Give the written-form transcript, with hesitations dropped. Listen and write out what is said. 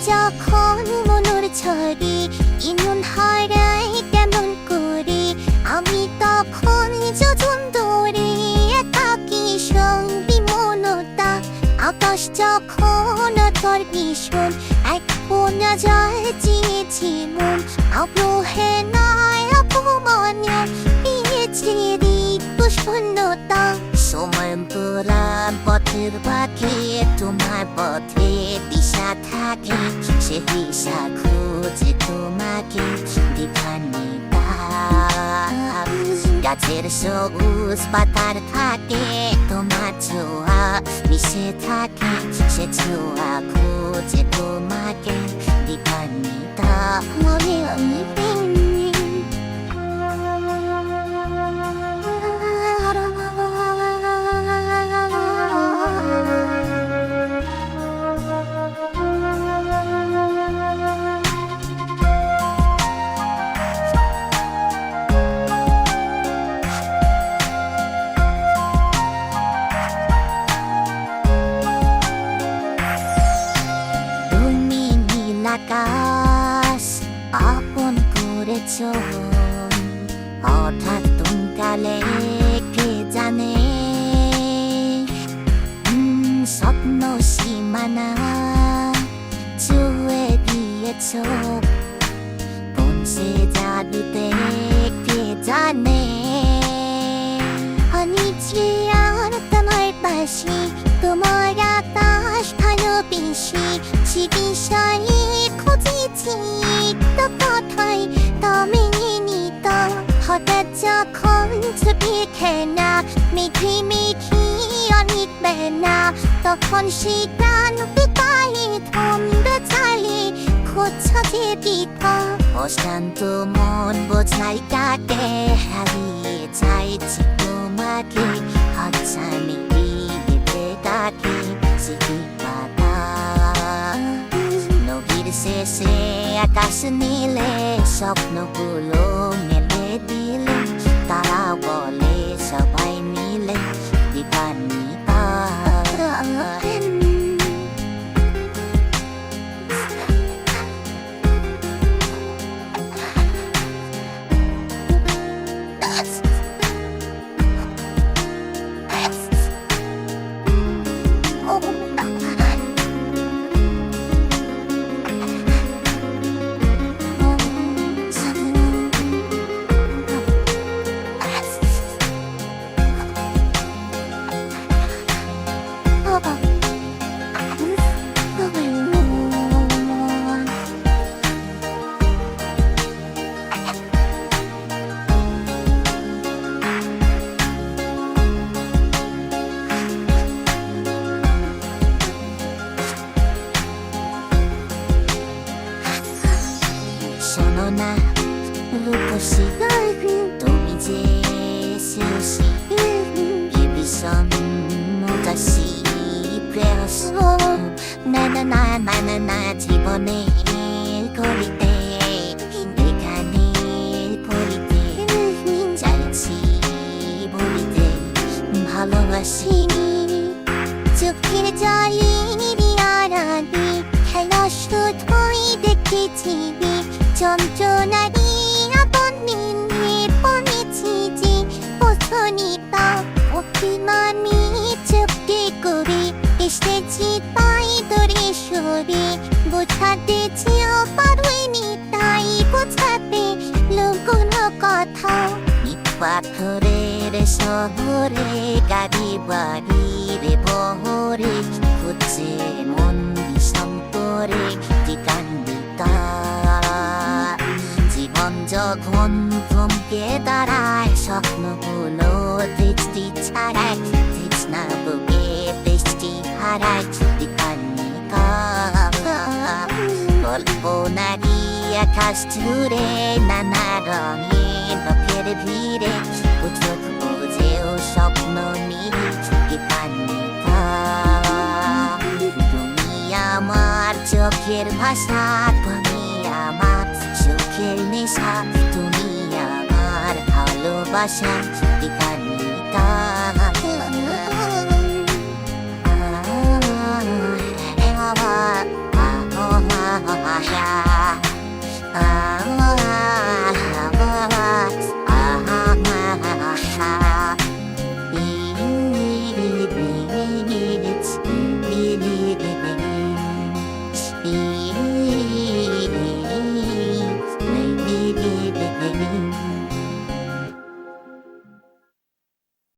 যখন মনের ছড়ি ইমন হারাই তেমন করি আমি তখন যোজন ধরে একাকী সঙ্গী মনতা আকাশ যখন তোর ভীষণ এক কোনা যায় চেয়েছি মন আবহে নয় অপমান্য পেয়েছি রিক্ত শূন্যতা সমন্তরাল পথের পাখি তোমার পথে দিশা থাকে সে দিশা খুঁজে তোমাকে দিঘানিতা গাছের সবুজ পাতার থাকে তোমার ছোঁয়া মিশে থাকে সে ছোঁয়া খুঁজে তোমাকে দিঘানিতা মনে আমি আকাশ আপন করেছ হঠাৎ তুমকালে কে জানে স্বপ্ন সীমানা ছুঁয়ে দিয়েছ কোন সে জাদুতে কে জানে অনিচ্ছি আর তোমার পাশে তোমার আকাশ ভালোবেসে চিকিৎসায় খুঁজেছি তো কথায় তবে নিত হঠাৎ যখন ছবি খেনা মেঘে মেঘে অনেক বেনা তখন সে গান বিকালে ধন্দ চালে খুঁজছে যে পিতা অশান্ত মন বোঝাই কাটে হারিয়ে চাইছি তোমাকে হাতছানি দিয়ে কাকে পাতা নদীর শেষে আকাশ নীলে স্বপ্নগুলো মেলে দিলে তারা বলে সবাই মিলে দিবানিতা শোনো না রূপসী তুমি যে শেষী এ বিষম মুদাসী প্রেয়স না না না না না না জীবনে করিতে এখানে করিতে চাইছি বলিতে ভালোবাসি চোখের জলে আড়ালে খেলা শুধুই দেখেছি যন্ত্রণারি আপন নিয়ে পড়েছি যে পথনিতা অভিমানী চোখে করে এসেছি তাই ধরে সরে বোঝাতে চেয়েও পারোনি তাই বোঝাতে লোকগুলো কথা পাথরের শহরে গাড়ি বাড়ির বহরে খুঁজছে মন বিষম করে দিকান্দিতা জীবন যখন থমকে দাঁড়ায় স্বপ্নগুলো দৃষ্টি ছাড়ায় তৃষ্ণা বুকে বৃষ্টি হারায় দিকান্দিতা কল্পনারি আকাশ জুড়ে নানা রঙের লোকের ভিড়ে চোখ বুঝেও স্বপ্ন নিয়ে দিকান্দিতা তুমি আমার চোখ চোখের ভাষা তুমি আমার চোখের নেশা তুমি আমার ভালোবাসা এখানে